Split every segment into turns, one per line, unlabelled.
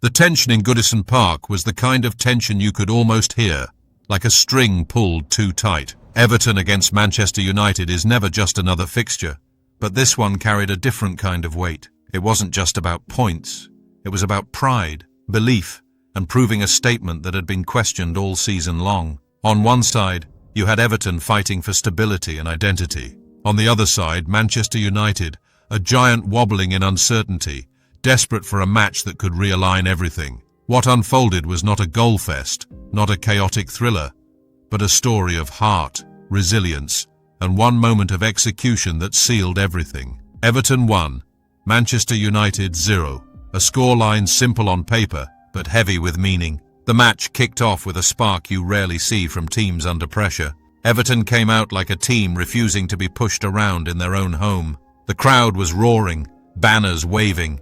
The tension in Goodison Park was the kind of tension you could almost hear, like a string pulled too tight. Everton against Manchester United is never just another fixture, but this one carried a different kind of weight. It wasn't just about points. It was about pride, belief, and proving a statement that had been questioned all season long. On one side, you had Everton fighting for stability and identity. On the other side, Manchester United, a giant wobbling in uncertainty, desperate for a match that could realign everything. What unfolded was not a goal fest, not a chaotic thriller, but a story of heart, resilience, and one moment of execution that sealed everything. Everton 1, Manchester United 0. A scoreline simple on paper, but heavy with meaning. The match kicked off with a spark you rarely see from teams under pressure. Everton came out like a team refusing to be pushed around in their own home. The crowd was roaring, banners waving,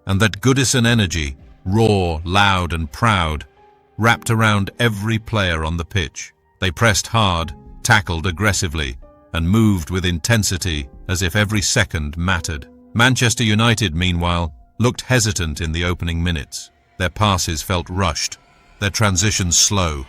and that Goodison energy, raw, loud and proud, wrapped around every player on the pitch. They pressed hard, tackled aggressively, and moved with intensity as if every second mattered. Manchester United, meanwhile, looked hesitant in the opening minutes. Their passes felt rushed, their transitions slow,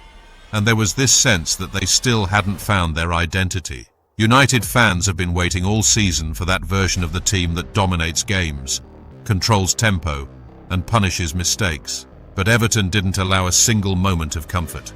and there was this sense that they still hadn't found their identity. United fans have been waiting all season for that version of the team that dominates games, controls tempo, and punishes mistakes. But Everton didn't allow a single moment of comfort.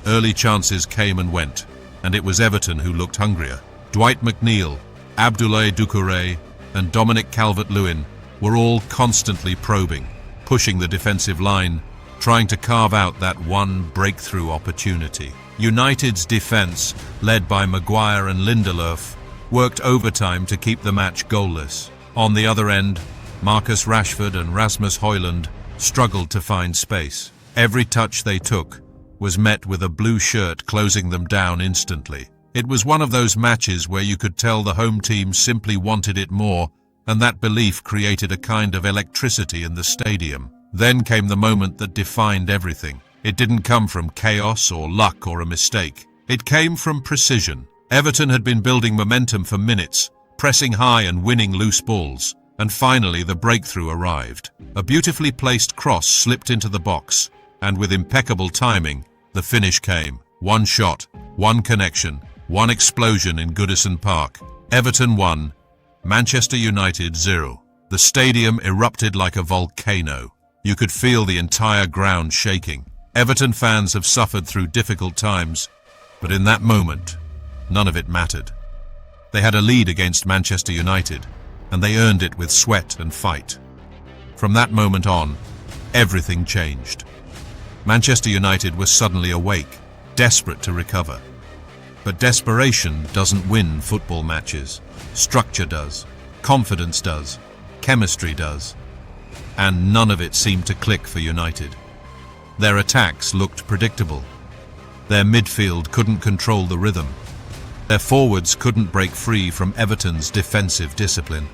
Early chances came and went, and it was Everton who looked hungrier. Dwight McNeil, Abdoulaye Doucouré, and Dominic Calvert-Lewin were all constantly probing, pushing the defensive line, trying to carve out that one breakthrough opportunity. United's defense, led by Maguire and Lindelöf, worked overtime to keep the match goalless. On the other end, Marcus Rashford and Rasmus Højlund struggled to find space. Every touch they took was met with a blue shirt closing them down instantly. It was one of those matches where you could tell the home team simply wanted it more, and that belief created a kind of electricity in the stadium. Then came the moment that defined everything. It didn't come from chaos or luck or a mistake. It came from precision. Everton had been building momentum for minutes, pressing high and winning loose balls. And finally the breakthrough arrived. A beautifully placed cross slipped into the box, and with impeccable timing, the finish came. One shot, one connection, one explosion in Goodison Park. Everton 1, Manchester United 0. The stadium erupted like a volcano. You could feel the entire ground shaking. Everton fans have suffered through difficult times, but in that moment, none of it mattered. They had a lead against Manchester United, and they earned it with sweat and fight. From that moment on, everything changed. Manchester United was suddenly awake, desperate to recover. But desperation doesn't win football matches. Structure does, confidence does, chemistry does. And none of it seemed to click for United. Their attacks looked predictable. Their midfield couldn't control the rhythm. Their forwards couldn't break free from Everton's defensive discipline.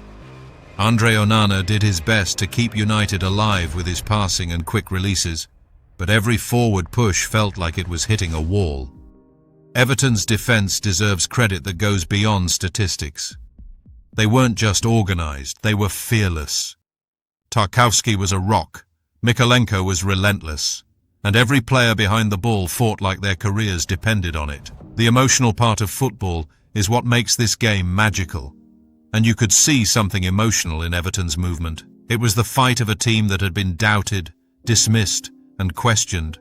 Andre Onana did his best to keep United alive with his passing and quick releases, but every forward push felt like it was hitting a wall. Everton's defense deserves credit that goes beyond statistics. They weren't just organized, they were fearless. Tarkowski was a rock, Mykolenko was relentless, and every player behind the ball fought like their careers depended on it. The emotional part of football is what makes this game magical, and you could see something emotional in Everton's movement. It was the fight of a team that had been doubted, dismissed, and questioned,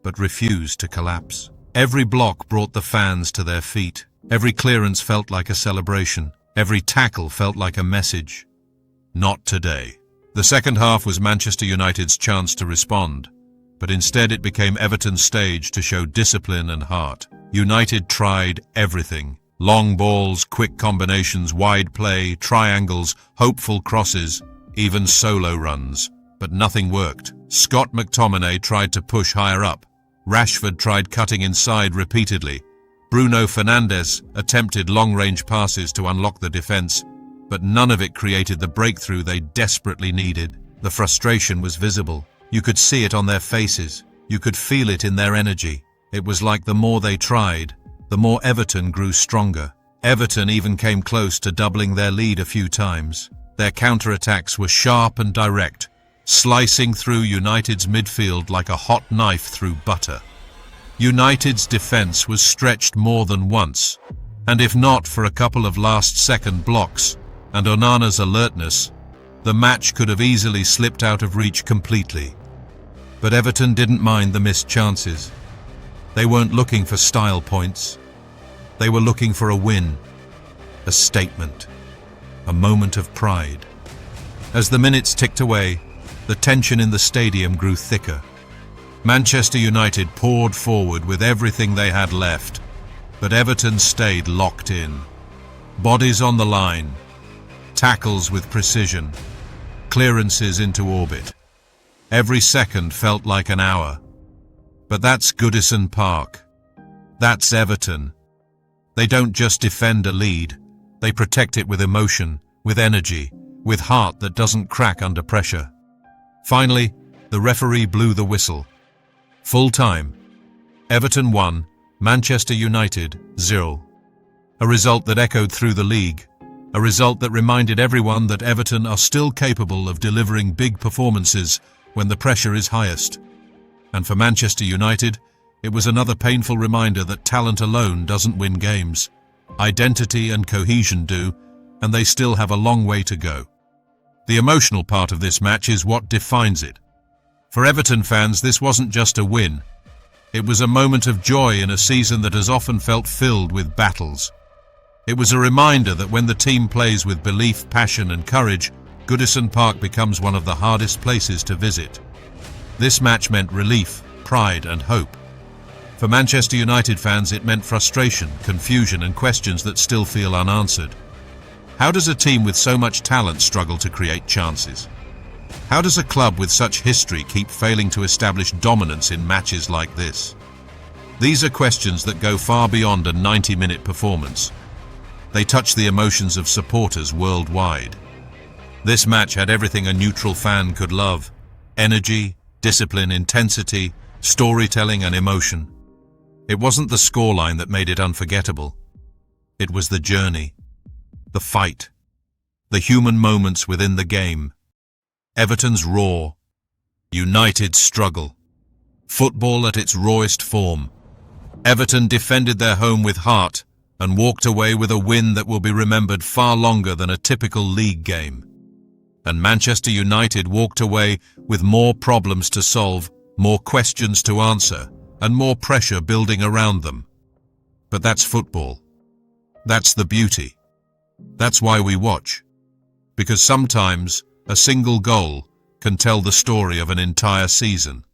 but refused to collapse. Every block brought the fans to their feet. Every clearance felt like a celebration. Every tackle felt like a message. Not today. The second half was Manchester United's chance to respond, but instead it became Everton's stage to show discipline and heart. United tried everything. Long balls, quick combinations, wide play, triangles, hopeful crosses, even solo runs. But nothing worked. Scott McTominay tried to push higher up. Rashford tried cutting inside repeatedly. Bruno Fernandes attempted long-range passes to unlock the defense, but none of it created the breakthrough they desperately needed. The frustration was visible. You could see it on their faces. You could feel it in their energy. It was like the more they tried, the more Everton grew stronger. Everton even came close to doubling their lead a few times. Their counterattacks were sharp and direct, slicing through United's midfield like a hot knife through butter. United's defence was stretched more than once, and if not for a couple of last-second blocks and Onana's alertness, the match could have easily slipped out of reach completely. But Everton didn't mind the missed chances. They weren't looking for style points. They were looking for a win, a statement, a moment of pride. As the minutes ticked away, the tension in the stadium grew thicker. Manchester United poured forward with everything they had left, but Everton stayed locked in. Bodies on the line, tackles with precision, clearances into orbit. Every second felt like an hour. But that's Goodison Park. That's Everton. They don't just defend a lead, they protect it with emotion, with energy, with heart that doesn't crack under pressure. Finally, the referee blew the whistle. Full time. Everton 1, Manchester United 0. A result that echoed through the league. A result that reminded everyone that Everton are still capable of delivering big performances when the pressure is highest. And for Manchester United, it was another painful reminder that talent alone doesn't win games. Identity and cohesion do, and they still have a long way to go. The emotional part of this match is what defines it. For Everton fans, this wasn't just a win. It was a moment of joy in a season that has often felt filled with battles. It was a reminder that when the team plays with belief, passion and courage, Goodison Park becomes one of the hardest places to visit. This match meant relief, pride and hope. For Manchester United fans, it meant frustration, confusion and questions that still feel unanswered. How does a team with so much talent struggle to create chances? How does a club with such history keep failing to establish dominance in matches like this? These are questions that go far beyond a 90-minute performance. They touch the emotions of supporters worldwide. This match had everything a neutral fan could love: energy, discipline, intensity, storytelling and emotion. It wasn't the scoreline that made it unforgettable. It was the journey, the fight, the human moments within the game. Everton's roar, United's struggle, football at its rawest form. Everton defended their home with heart and walked away with a win that will be remembered far longer than a typical league game. And Manchester United walked away with more problems to solve, more questions to answer, and more pressure building around them. But that's football. That's the beauty. That's why we watch. Because sometimes a single goal can tell the story of an entire season.